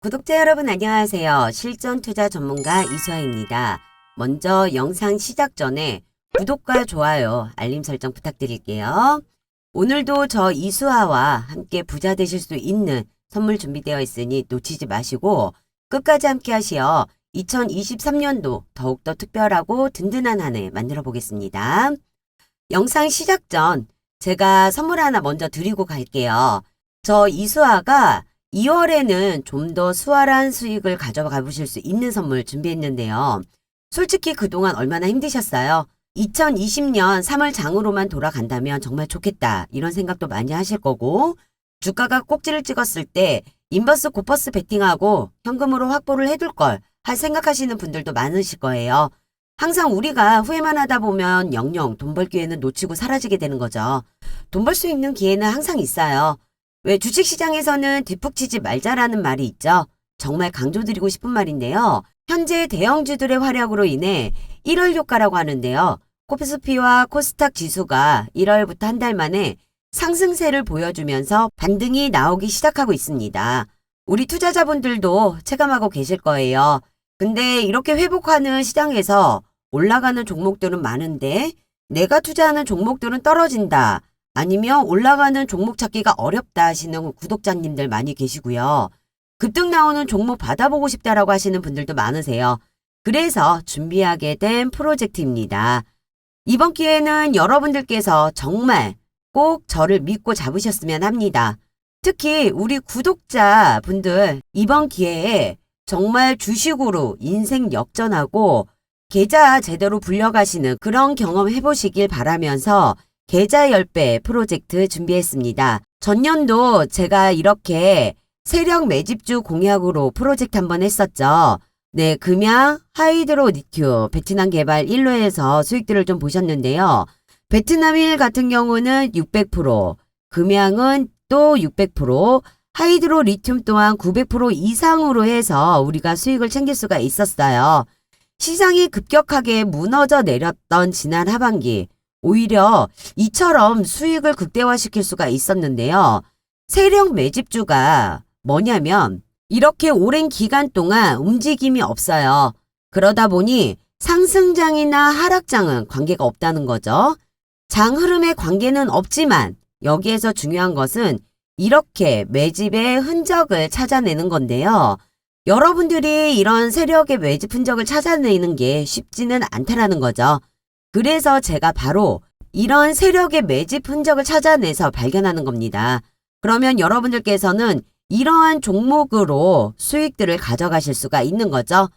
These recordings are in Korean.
구독자 여러분 안녕하세요. 실전 투자 전문가 이수아입니다. 먼저 영상 시작 전에 구독과 좋아요, 알림 설정 부탁드릴게요. 오늘도 저 이수아와 함께 부자 되실 수 있는 선물 준비되어 있으니 놓치지 마시고 끝까지 함께 하시어 2023년도 더욱더 특별하고 든든한 한 해 만들어 보겠습니다. 영상 시작 전 제가 선물 하나 먼저 드리고 갈게요. 저 이수아가 2월에는 좀 더 수월한 수익을 가져가 보실 수 있는 선물 준비했는데요. 솔직히 그동안 얼마나 힘드셨어요? 2020년 3월 장으로만 돌아간다면 정말 좋겠다 이런 생각도 많이 하실 거고, 주가가 꼭지를 찍었을 때 인버스 고퍼스 베팅하고 현금으로 확보를 해둘 걸 할 생각하시는 분들도 많으실 거예요. 항상 우리가 후회만 하다 보면 영영 돈 벌 기회는 놓치고 사라지게 되는 거죠. 돈 벌 수 있는 기회는 항상 있어요. 왜 주식시장에서는 뒷북 치지 말자라는 말이 있죠. 정말 강조드리고 싶은 말인데요. 현재 대형주들의 활약으로 인해 1월 효과라고 하는데요. 코스피와 코스닥 지수가 1월부터 한 달 만에 상승세를 보여주면서 반등이 나오기 시작하고 있습니다. 우리 투자자분들도 체감하고 계실 거예요. 근데 이렇게 회복하는 시장에서 올라가는 종목들은 많은데 내가 투자하는 종목들은 떨어진다. 아니면 올라가는 종목 찾기가 어렵다 하시는 구독자님들 많이 계시고요. 급등 나오는 종목 받아보고 싶다라고 하시는 분들도 많으세요. 그래서 준비하게 된 프로젝트입니다. 이번 기회는 여러분들께서 정말 꼭 저를 믿고 잡으셨으면 합니다. 특히 우리 구독자분들 이번 기회에 정말 주식으로 인생 역전하고 계좌 제대로 불려가시는 그런 경험 해보시길 바라면서 계좌 10배 프로젝트 준비했습니다. 전년도 제가 이렇게 세력 매집주 공약으로 프로젝트 한번 했었죠. 네, 금양, 하이드로 리튬, 베트남 개발 1로에서 수익들을 좀 보셨는데요. 베트남일 같은 경우는 600%, 금양은 또 600%, 하이드로 리튬 또한 900% 이상으로 해서 우리가 수익을 챙길 수가 있었어요. 시장이 급격하게 무너져 내렸던 지난 하반기, 오히려 이처럼 수익을 극대화시킬 수가 있었는데요. 세력 매집주가 뭐냐면 이렇게 오랜 기간 동안 움직임이 없어요. 그러다 보니 상승장이나 하락장은 관계가 없다는 거죠. 장 흐름에 관계는 없지만 여기에서 중요한 것은 이렇게 매집의 흔적을 찾아내는 건데요. 여러분들이 이런 세력의 매집 흔적을 찾아내는 게 쉽지는 않다라는 거죠. 그래서 제가 바로 이런 세력의 매집 흔적을 찾아내서 발견하는 겁니다. 그러면 여러분들께서는 이러한 종목으로 수익들을 가져가실 수가 있는 거죠.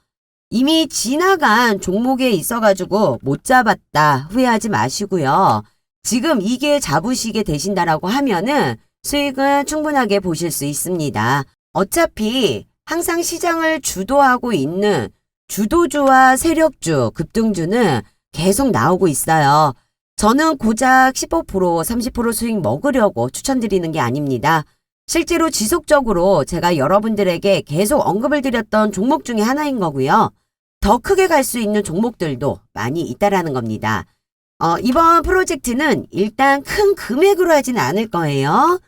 이미 지나간 종목에 있어가지고 못 잡았다 후회하지 마시고요. 지금 이게 잡으시게 되신다라고 하면은 수익은 충분하게 보실 수 있습니다. 어차피 항상 시장을 주도하고 있는 주도주와 세력주, 급등주는 계속 나오고 있어요. 저는 고작 15%, 30% 수익 먹으려고 추천드리는 게 아닙니다. 실제로 지속적으로 제가 여러분들에게 계속 언급을 드렸던 종목 중에 하나인 거고요. 더 크게 갈 수 있는 종목들도 많이 있다라는 겁니다. 이번 프로젝트는 일단 큰 금액으로 하진 않을 거예요.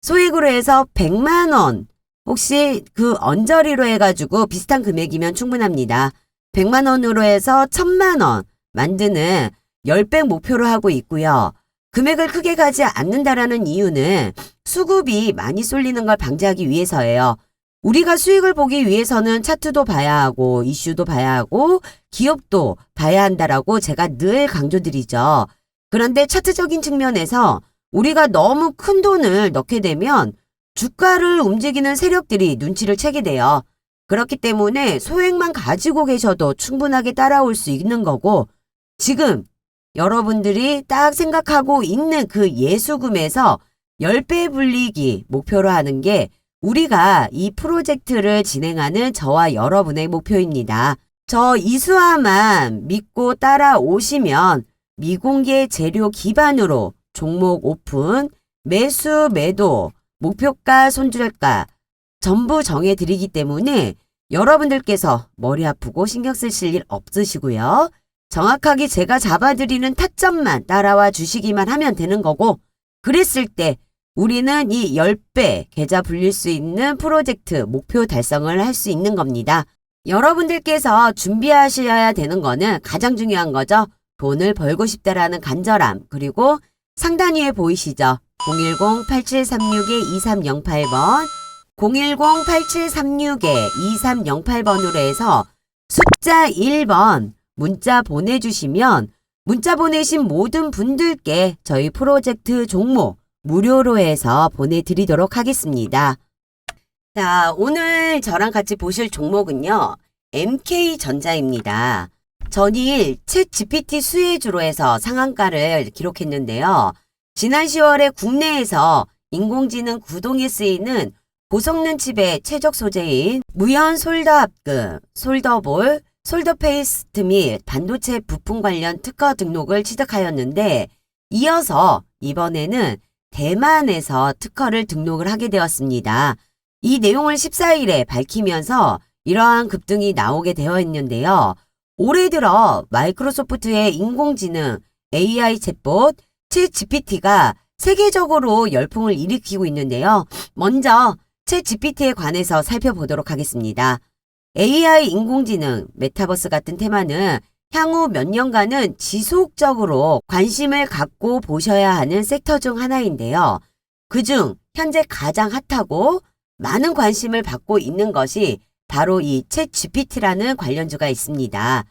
소액으로 해서 100만 원, 혹시 그 언저리로 해가지고 비슷한 금액이면 충분합니다. 100만 원으로 해서 1000만 원 만드는 10배 목표로 하고 있고요. 금액을 크게 가지 않는다라는 이유는 수급이 많이 쏠리는 걸 방지하기 위해서예요. 우리가 수익을 보기 위해서는 차트도 봐야 하고 이슈도 봐야 하고 기업도 봐야 한다라고 제가 늘 강조드리죠. 그런데 차트적인 측면에서 우리가 너무 큰 돈을 넣게 되면 주가를 움직이는 세력들이 눈치를 채게 돼요. 그렇기 때문에 소액만 가지고 계셔도 충분하게 따라올 수 있는 거고, 지금 여러분들이 딱 생각하고 있는 그 예수금에서 10배 불리기 목표로 하는 게 우리가 이 프로젝트를 진행하는 저와 여러분의 목표입니다. 저 이수아만 믿고 따라오시면 미공개 재료 기반으로 종목 오픈, 매수, 매도, 목표가, 손절가 전부 정해드리기 때문에 여러분들께서 머리 아프고 신경 쓰실 일 없으시고요. 정확하게 제가 잡아드리는 타점만 따라와 주시기만 하면 되는 거고, 그랬을 때 우리는 이 10배 계좌 불릴 수 있는 프로젝트 목표 달성을 할 수 있는 겁니다. 여러분들께서 준비하셔야 되는 거는 가장 중요한 거죠. 돈을 벌고 싶다라는 간절함, 그리고 상단 위에 보이시죠? 010-8736-2308번, 010-8736-2308번으로 해서 숫자 1번 문자 보내주시면 문자 보내신 모든 분들께 저희 프로젝트 종목 무료로 해서 보내드리도록 하겠습니다. 자, 오늘 저랑 같이 보실 종목은요. MK전자입니다. 전일 챗GPT 수혜주로 해서 상한가를 기록했는데요. 지난 10월에 국내에서 인공지능 구동에 쓰이는 고성능 칩의 최적 소재인 무연 솔더 합금, 솔더볼, 솔더 페이스트 및 반도체 부품 관련 특허 등록을 취득하였는데 이어서 이번에는 대만에서 특허를 등록을 하게 되었습니다. 이 내용을 14일에 밝히면서 이러한 급등이 나오게 되어 있는데요. 올해 들어 마이크로소프트의 인공지능 AI 챗봇 챗GPT가 세계적으로 열풍을 일으키고 있는데요. 먼저 챗GPT에 관해서 살펴보도록 하겠습니다. AI 인공지능, 메타버스 같은 테마는 향후 몇 년간은 지속적으로 관심을 갖고 보셔야 하는 섹터 중 하나인데요. 그중 현재 가장 핫하고 많은 관심을 받고 있는 것이 바로 이 챗GPT라는 관련주가 있습니다.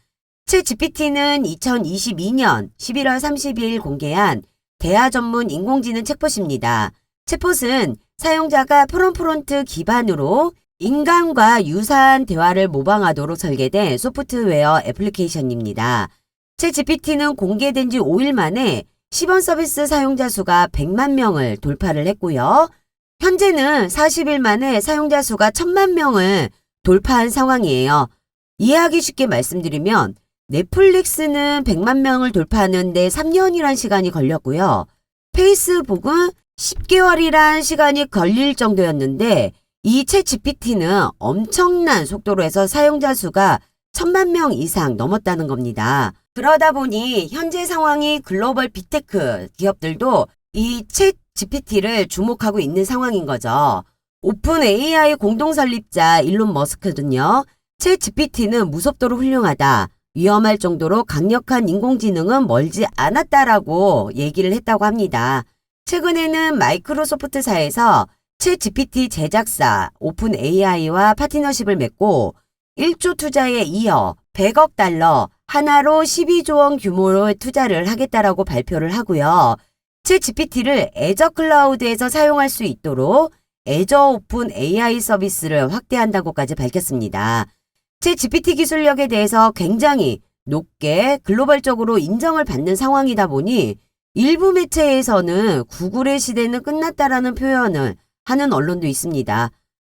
챗GPT는 2022년 11월 30일 공개한 대화 전문 인공지능 챗봇입니다. 챗봇은 사용자가 프롬프트 기반으로 인간과 유사한 대화를 모방하도록 설계된 소프트웨어 애플리케이션입니다. 챗GPT는 공개된 지 5일 만에 시범 서비스 사용자 수가 100만 명을 돌파를 했고요. 현재는 40일 만에 사용자 수가 1000만 명을 돌파한 상황이에요. 이해하기 쉽게 말씀드리면 넷플릭스는 100만 명을 돌파하는데 3년이란 시간이 걸렸고요. 페이스북은 10개월이란 시간이 걸릴 정도였는데 이 챗GPT는 엄청난 속도로 해서 사용자 수가 1000만 명 이상 넘었다는 겁니다. 그러다 보니 현재 상황이 글로벌 빅테크 기업들도 이 챗GPT를 주목하고 있는 상황인 거죠. 오픈 AI 공동 설립자 일론 머스크는요. 챗GPT는 무섭도록 훌륭하다. 위험할 정도로 강력한 인공지능은 멀지 않았다라고 얘기를 했다고 합니다. 최근에는 마이크로소프트사에서 챗GPT 제작사 오픈 AI와 파트너십을 맺고 1조 투자에 이어 100억 달러 하나로 12조 원 규모로 투자를 하겠다라고 발표를 하고요. 챗GPT를 애저 클라우드에서 사용할 수 있도록 애저 오픈 AI 서비스를 확대한다고까지 밝혔습니다. 챗GPT 기술력에 대해서 굉장히 높게 글로벌적으로 인정을 받는 상황이다 보니 일부 매체에서는 구글의 시대는 끝났다라는 표현을 하는 언론도 있습니다.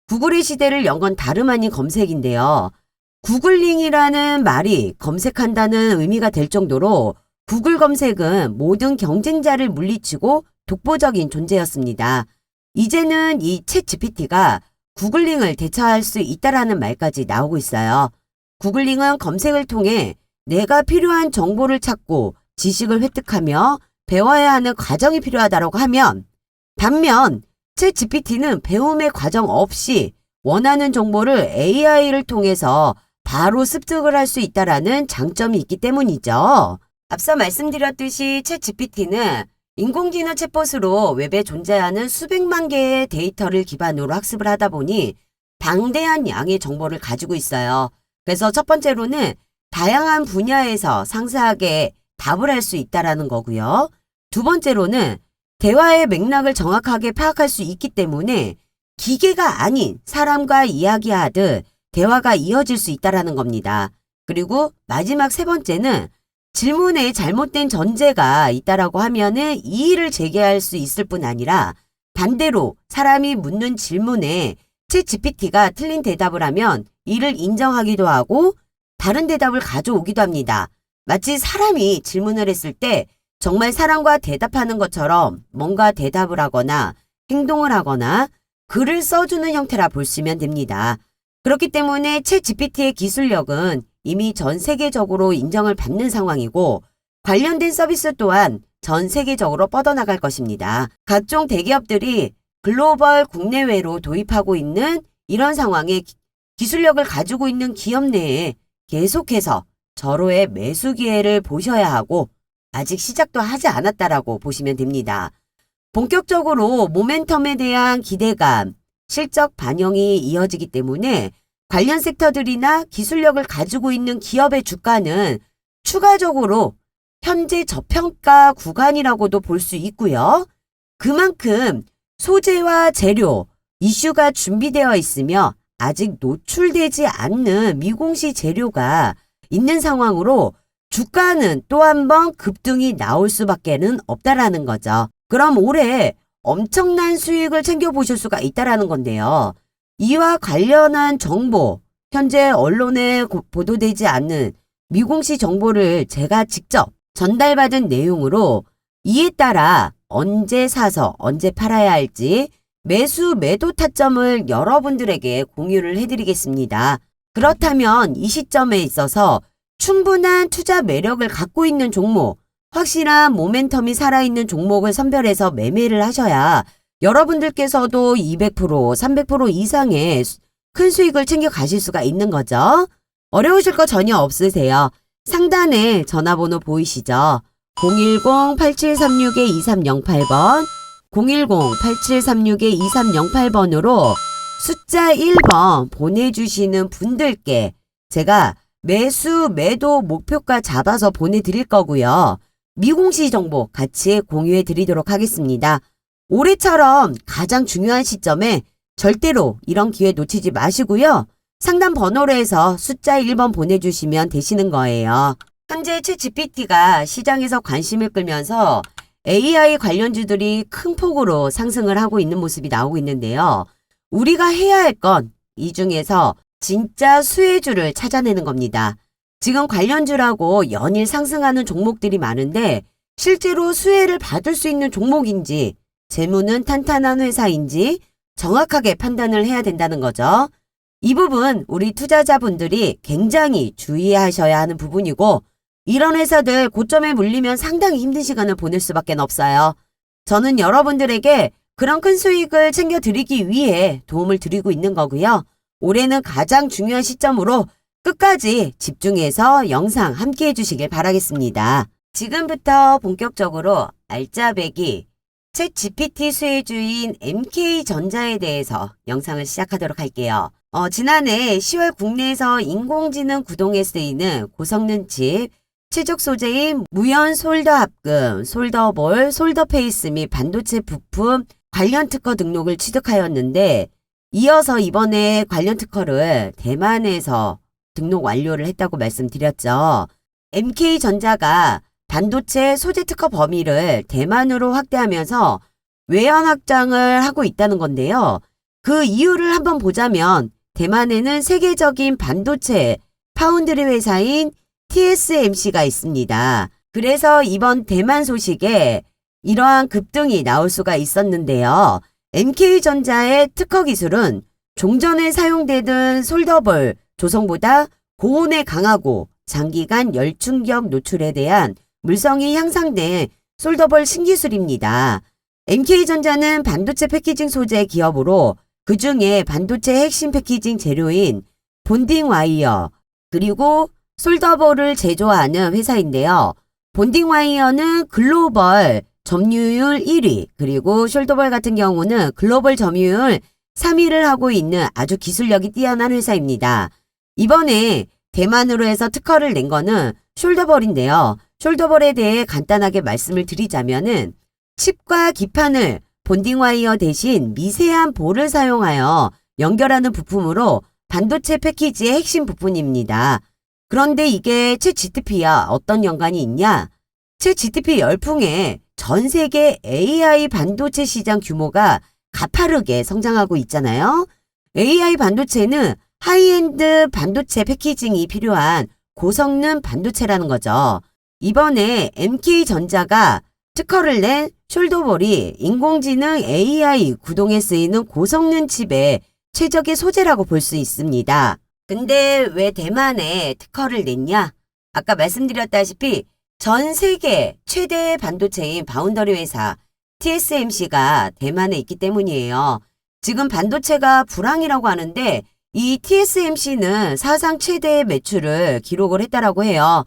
구글의 시대를 연 건 다름 아닌 검색인데요. 구글링이라는 말이 검색한다는 의미가 될 정도로 구글 검색은 모든 경쟁자를 물리치고 독보적인 존재였습니다. 이제는 이 챗GPT가 구글링을 대처할 수 있다라는 말까지 나오고 있어요. 구글링은 검색을 통해 내가 필요한 정보를 찾고 지식을 획득하며 배워야 하는 과정이 필요하다고 하면 반면 챗GPT는 배움의 과정 없이 원하는 정보를 AI를 통해서 바로 습득을 할 수 있다라는 장점이 있기 때문이죠. 앞서 말씀드렸듯이 챗GPT는 인공지능 챗봇으로 웹에 존재하는 수백만 개의 데이터를 기반으로 학습을 하다 보니 방대한 양의 정보를 가지고 있어요. 그래서 첫 번째로는 다양한 분야에서 상세하게 답을 할 수 있다라는 거고요. 두 번째로는 대화의 맥락을 정확하게 파악할 수 있기 때문에 기계가 아닌 사람과 이야기하듯 대화가 이어질 수 있다라는 겁니다. 그리고 마지막 세 번째는 질문에 잘못된 전제가 있다라고 하면은 이의를 제기할 수 있을 뿐 아니라 반대로 사람이 묻는 질문에 챗GPT가 틀린 대답을 하면 이를 인정하기도 하고 다른 대답을 가져오기도 합니다. 마치 사람이 질문을 했을 때 정말 사람과 대답하는 것처럼 뭔가 대답을 하거나 행동을 하거나 글을 써주는 형태라 보시면 됩니다. 그렇기 때문에 챗GPT의 기술력은 이미 전 세계적으로 인정을 받는 상황이고 관련된 서비스 또한 전 세계적으로 뻗어나갈 것입니다. 각종 대기업들이 글로벌 국내외로 도입하고 있는 이런 상황에 기술력을 가지고 있는 기업 내에 계속해서 절호의 매수 기회를 보셔야 하고 아직 시작도 하지 않았다라고 보시면 됩니다. 본격적으로 모멘텀에 대한 기대감, 실적 반영이 이어지기 때문에 관련 섹터들이나 기술력을 가지고 있는 기업의 주가는 추가적으로 현재 저평가 구간이라고도 볼 수 있고요. 그만큼 소재와 재료, 이슈가 준비되어 있으며 아직 노출되지 않는 미공시 재료가 있는 상황으로 주가는 또 한 번 급등이 나올 수밖에는 없다라는 거죠. 그럼 올해 엄청난 수익을 챙겨보실 수가 있다라는 건데요. 이와 관련한 정보, 현재 언론에 보도되지 않는 미공시 정보를 제가 직접 전달받은 내용으로 이에 따라 언제 사서 언제 팔아야 할지 매수 매도 타점을 여러분들에게 공유를 해드리겠습니다. 그렇다면 이 시점에 있어서 충분한 투자 매력을 갖고 있는 종목, 확실한 모멘텀이 살아있는 종목을 선별해서 매매를 하셔야 여러분들께서도 200%, 300% 이상의 큰 수익을 챙겨 가실 수가 있는 거죠. 어려우실 거 전혀 없으세요. 상단에 전화번호 보이시죠? 010-8736-2308번, 010-8736-2308번으로 숫자 1번 보내주시는 분들께 제가 매수, 매도 목표가 잡아서 보내드릴 거고요. 미공시 정보 같이 공유해 드리도록 하겠습니다. 올해처럼 가장 중요한 시점에 절대로 이런 기회 놓치지 마시고요. 상담 번호로 해서 숫자 1번 보내주시면 되시는 거예요. 현재 챗GPT가 시장에서 관심을 끌면서 AI 관련주들이 큰 폭으로 상승을 하고 있는 모습이 나오고 있는데요. 우리가 해야 할 건 이 중에서 진짜 수혜주를 찾아내는 겁니다. 지금 관련주라고 연일 상승하는 종목들이 많은데 실제로 수혜를 받을 수 있는 종목인지 재무는 탄탄한 회사인지 정확하게 판단을 해야 된다는 거죠. 이 부분 우리 투자자분들이 굉장히 주의하셔야 하는 부분이고 이런 회사들 고점에 물리면 상당히 힘든 시간을 보낼 수밖에 없어요. 저는 여러분들에게 그런 큰 수익을 챙겨드리기 위해 도움을 드리고 있는 거고요. 올해는 가장 중요한 시점으로 끝까지 집중해서 영상 함께 해주시길 바라겠습니다. 지금부터 본격적으로 알짜배기 챗GPT 수혜주인 MK전자에 대해서 영상을 시작하도록 할게요. 지난해 10월 국내에서 인공지능 구동에 쓰이는 고성능 칩, 최적 소재인 무연 솔더 합금, 솔더볼, 솔더페이스 및 반도체 부품 관련 특허 등록을 취득하였는데 이어서 이번에 관련 특허를 대만에서 등록 완료를 했다고 말씀드렸죠. MK전자가 반도체 소재 특허 범위를 대만으로 확대하면서 외연 확장을 하고 있다는 건데요. 그 이유를 한번 보자면 대만에는 세계적인 반도체 파운드리 회사인 TSMC가 있습니다. 그래서 이번 대만 소식에 이러한 급등이 나올 수가 있었는데요. MK전자의 특허 기술은 종전에 사용되던 솔더볼 조성보다 고온에 강하고 장기간 열 충격 노출에 대한 물성이 향상된 솔더볼 신기술입니다. MK전자는 반도체 패키징 소재 기업으로 그 중에 반도체 핵심 패키징 재료인 본딩 와이어 그리고 솔더볼을 제조하는 회사인데요. 본딩 와이어는 글로벌 점유율 1위 그리고 숄더볼 같은 경우는 글로벌 점유율 3위를 하고 있는 아주 기술력이 뛰어난 회사입니다. 이번에 대만으로 해서 특허를 낸 거는 숄더볼인데요. 숄더볼에 대해 간단하게 말씀을 드리자면은 칩과 기판을 본딩 와이어 대신 미세한 볼을 사용하여 연결하는 부품으로 반도체 패키지의 핵심 부품입니다. 그런데 이게 챗GPT와 어떤 연관이 있냐? 챗GPT 열풍에 전 세계 AI 반도체 시장 규모가 가파르게 성장하고 있잖아요. AI 반도체는 하이엔드 반도체 패키징이 필요한 고성능 반도체라는 거죠. 이번에 MK전자가 특허를 낸 숄더볼이 인공지능 AI 구동에 쓰이는 고성능 칩의 최적의 소재라고 볼 수 있습니다. 근데 왜 대만에 특허를 냈냐? 아까 말씀드렸다시피 전 세계 최대의 반도체인 바운더리 회사 TSMC가 대만에 있기 때문이에요. 지금 반도체가 불황이라고 하는데 이 TSMC는 사상 최대의 매출을 기록을 했다라고 해요.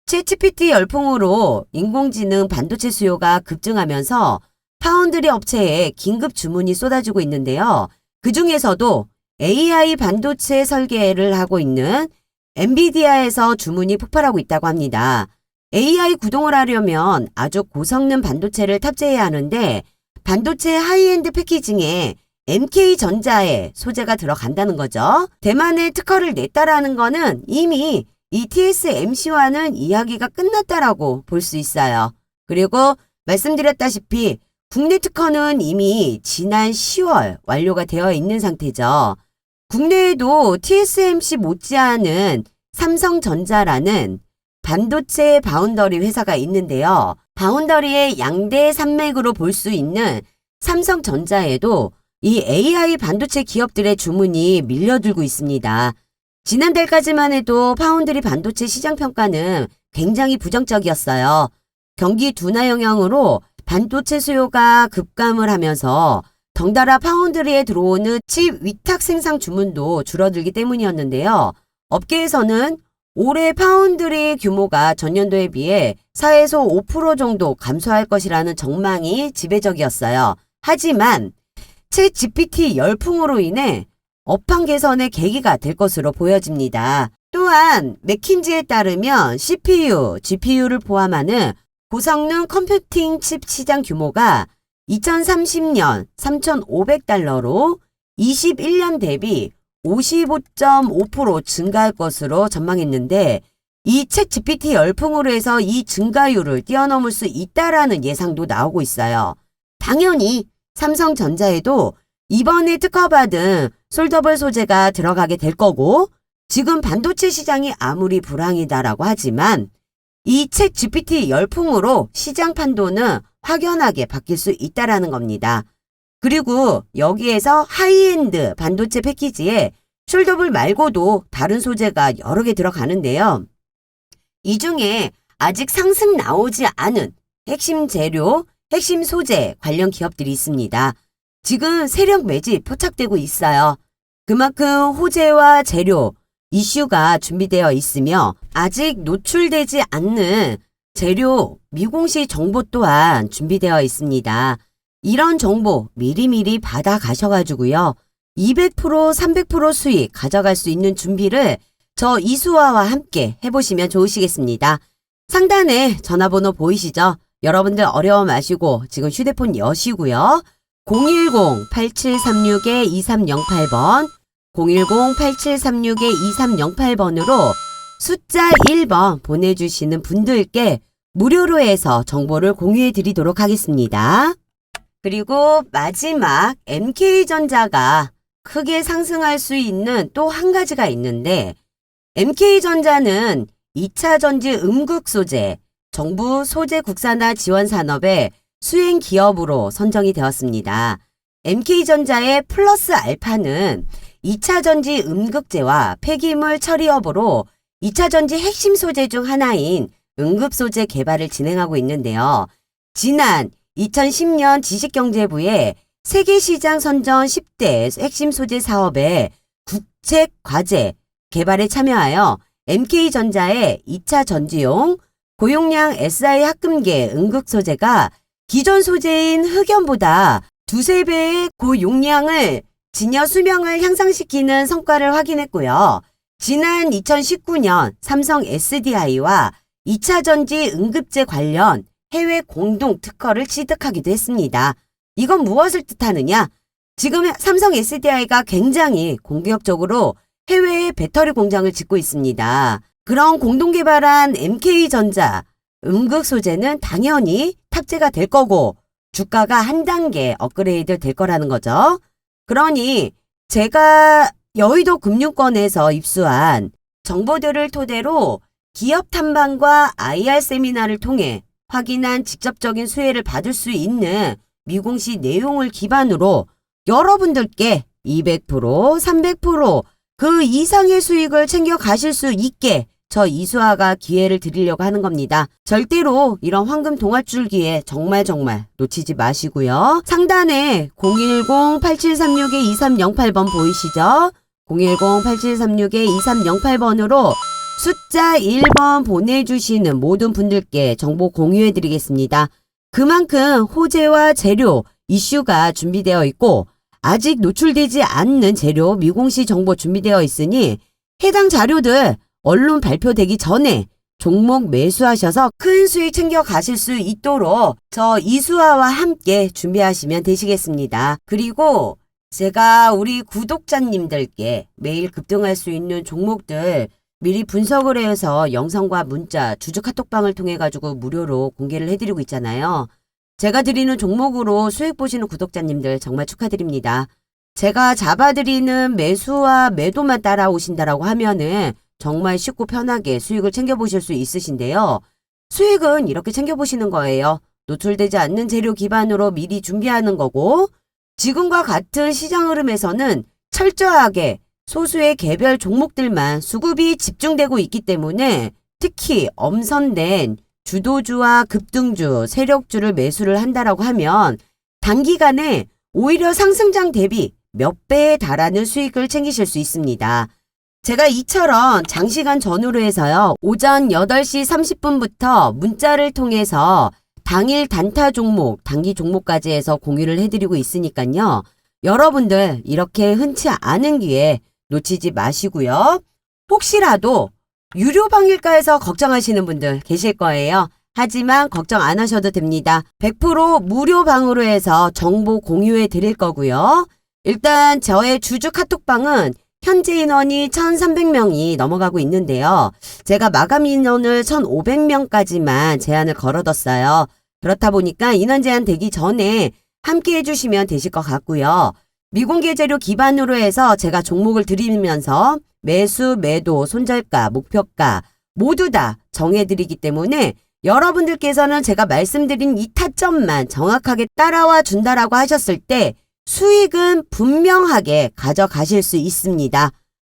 챗GPT 열풍으로 인공지능 반도체 수요가 급증하면서 파운드리 업체에 긴급 주문이 쏟아지고 있는데요. 그 중에서도 AI 반도체 설계를 하고 있는 엔비디아에서 주문이 폭발하고 있다고 합니다. AI 구동을 하려면 아주 고성능 반도체를 탑재해야 하는데 반도체 하이엔드 패키징에 MK전자의 소재가 들어간다는 거죠. 대만에 특허를 냈다라는 거는 이미 이 TSMC와는 이야기가 끝났다라고 볼 수 있어요. 그리고 말씀드렸다시피 국내 특허는 이미 지난 10월 완료가 되어 있는 상태죠. 국내에도 TSMC 못지않은 삼성전자라는 반도체 바운더리 회사가 있는데요. 바운더리의 양대 산맥으로 볼 수 있는 삼성전자에도 이 AI 반도체 기업들의 주문이 밀려들고 있습니다. 지난달까지만 해도 파운드리 반도체 시장 평가는 굉장히 부정적이었어요. 경기 둔화 영향으로 반도체 수요가 급감을 하면서 덩달아 파운드리에 들어오는 칩 위탁 생산 주문도 줄어들기 때문이었는데요. 업계에서는 올해 파운드리 규모가 전년도에 비해 4에서 5% 정도 감소할 것이라는 전망이 지배적이었어요. 하지만 챗GPT 열풍으로 인해 업황 개선의 계기가 될 것으로 보여집니다. 또한 맥킨지에 따르면 CPU, GPU를 포함하는 고성능 컴퓨팅 칩 시장 규모가 2030년 3,500달러로 21년 대비 55.5% 증가할 것으로 전망했는데 이 챗GPT 열풍으로 해서 이 증가율을 뛰어넘을 수 있다라는 예상도 나오고 있어요. 당연히 삼성전자에도 이번에 특허받은 솔더블 소재가 들어가게 될 거고 지금 반도체 시장이 아무리 불황이다라고 하지만 이 챗GPT 열풍으로 시장 판도는 확연하게 바뀔 수 있다라는 겁니다. 그리고 여기에서 하이엔드 반도체 패키지에 숄더블 말고도 다른 소재가 여러 개 들어가는데요. 이 중에 아직 상승 나오지 않은 핵심 재료, 핵심 소재 관련 기업들이 있습니다. 지금 세력 매집 포착되고 있어요. 그만큼 호재와 재료, 이슈가 준비되어 있으며 아직 노출되지 않는 재료, 미공시 정보 또한 준비되어 있습니다. 이런 정보 미리미리 받아 가셔가지고요. 200%, 300% 수익 가져갈 수 있는 준비를 저 이수아와 함께 해보시면 좋으시겠습니다. 상단에 전화번호 보이시죠? 여러분들 어려워 마시고 지금 휴대폰 여시고요. 010-8736-2308번 010-8736-2308번으로 숫자 1번 보내주시는 분들께 무료로 해서 정보를 공유해 드리도록 하겠습니다. 그리고 마지막 MK전자가 크게 상승할 수 있는 또 한 가지가 있는데 MK전자는 2차 전지 음극 소재, 정부 소재 국산화 지원 산업의 수행 기업으로 선정이 되었습니다. MK전자의 플러스 알파는 2차 전지 음극재와 폐기물 처리업으로 2차 전지 핵심 소재 중 하나인 응급 소재 개발을 진행하고 있는데요. 지난 2010년 지식경제부의 세계시장 선정 10대 핵심 소재 사업의 국책 과제 개발에 참여하여 MK전자의 2차 전지용 고용량 SI 합금계 응급 소재가 기존 소재인 흑연보다 두세 배의 고용량을 진여 수명을 향상시키는 성과를 확인했고요. 지난 2019년 삼성 SDI와 2차 전지 응급제 관련 해외 공동 특허를 취득하기도 했습니다. 이건 무엇을 뜻하느냐? 지금 삼성 SDI가 굉장히 공격적으로 해외에 배터리 공장을 짓고 있습니다. 그런 공동 개발한 MK전자 음극 소재는 당연히 탑재가 될 거고 주가가 한 단계 업그레이드 될 거라는 거죠. 그러니 제가 여의도 금융권에서 입수한 정보들을 토대로 기업 탐방과 IR 세미나를 통해 확인한 직접적인 수혜를 받을 수 있는 미공시 내용을 기반으로 여러분들께 200%, 300%, 그 이상의 수익을 챙겨 가실 수 있게 저 이수아가 기회를 드리려고 하는 겁니다. 절대로 이런 황금 동아줄 기회 정말 놓치지 마시고요. 상단에 010-8736-2308번 보이시죠? 010-8736-2308번으로 숫자 1번 보내주시는 모든 분들께 정보 공유해드리겠습니다. 그만큼 호재와 재료, 이슈가 준비되어 있고 아직 노출되지 않는 재료, 미공시 정보 준비되어 있으니 해당 자료들 언론 발표되기 전에 종목 매수하셔서 큰 수익 챙겨 가실 수 있도록 저 이수아와 함께 준비하시면 되시겠습니다. 그리고 제가 우리 구독자님들께 매일 급등할 수 있는 종목들 미리 분석을 해서 영상과 문자, 주주 카톡방을 통해 가지고 무료로 공개를 해드리고 있잖아요. 제가 드리는 종목으로 수익 보시는 구독자님들 정말 축하드립니다. 제가 잡아드리는 매수와 매도만 따라오신다라고 하면은 정말 쉽고 편하게 수익을 챙겨보실 수 있으신데요. 수익은 이렇게 챙겨보시는 거예요. 노출되지 않는 재료 기반으로 미리 준비하는 거고 지금과 같은 시장 흐름에서는 철저하게 소수의 개별 종목들만 수급이 집중되고 있기 때문에 특히 엄선된 주도주와 급등주, 세력주를 매수를 한다라고 하면 단기간에 오히려 상승장 대비 몇 배에 달하는 수익을 챙기실 수 있습니다. 제가 이처럼 장시간 전후로 해서요. 오전 8시 30분부터 문자를 통해서 당일 단타 종목, 단기 종목까지 해서 공유를 해드리고 있으니까요. 여러분들 이렇게 흔치 않은 기회 놓치지 마시고요. 혹시라도 유료 방일가에서 걱정하시는 분들 계실 거예요. 하지만 걱정 안 하셔도 됩니다. 100% 무료 방으로 해서 정보 공유해 드릴 거고요. 일단 저의 주주 카톡방은 현재 인원이 1,300명이 넘어가고 있는데요. 제가 마감 인원을 1,500명까지만 제한을 걸어뒀어요. 그렇다 보니까 인원 제한 되기 전에 함께 해주시면 되실 것 같고요. 미공개 재료 기반으로 해서 제가 종목을 드리면서 매수, 매도, 손절가, 목표가 모두 다 정해드리기 때문에 여러분들께서는 제가 말씀드린 이 타점만 정확하게 따라와 준다라고 하셨을 때 수익은 분명하게 가져가실 수 있습니다.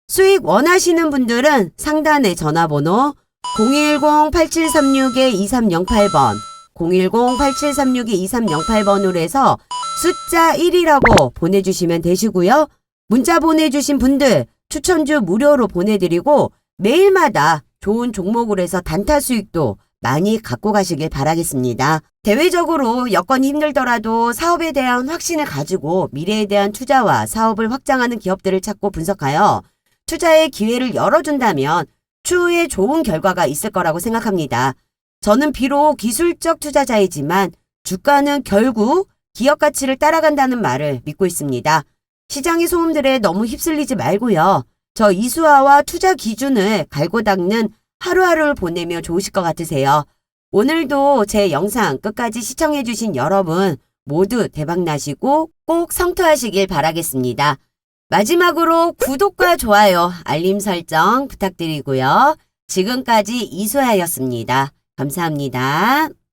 수익 원하시는 분들은 상단의 전화번호 010-8736-2308번 010-8736-2308번으로 해서 숫자 1이라고 보내주시면 되시고요. 문자 보내주신 분들 추천주 무료로 보내드리고 매일마다 좋은 종목으로 해서 단타 수익도 많이 갖고 가시길 바라겠습니다. 대외적으로 여건이 힘들더라도 사업에 대한 확신을 가지고 미래에 대한 투자와 사업을 확장하는 기업들을 찾고 분석하여 투자의 기회를 열어준다면 추후에 좋은 결과가 있을 거라고 생각합니다. 저는 비록 기술적 투자자이지만 주가는 결국 기업 가치를 따라간다는 말을 믿고 있습니다. 시장의 소음들에 너무 휩쓸리지 말고요. 저 이수아와 투자 기준을 갈고 닦는 하루하루를 보내며 좋으실 것 같으세요. 오늘도 제 영상 끝까지 시청해주신 여러분 모두 대박나시고 꼭 성투하시길 바라겠습니다. 마지막으로 구독과 좋아요, 알림 설정 부탁드리고요. 지금까지 이수아였습니다. 감사합니다.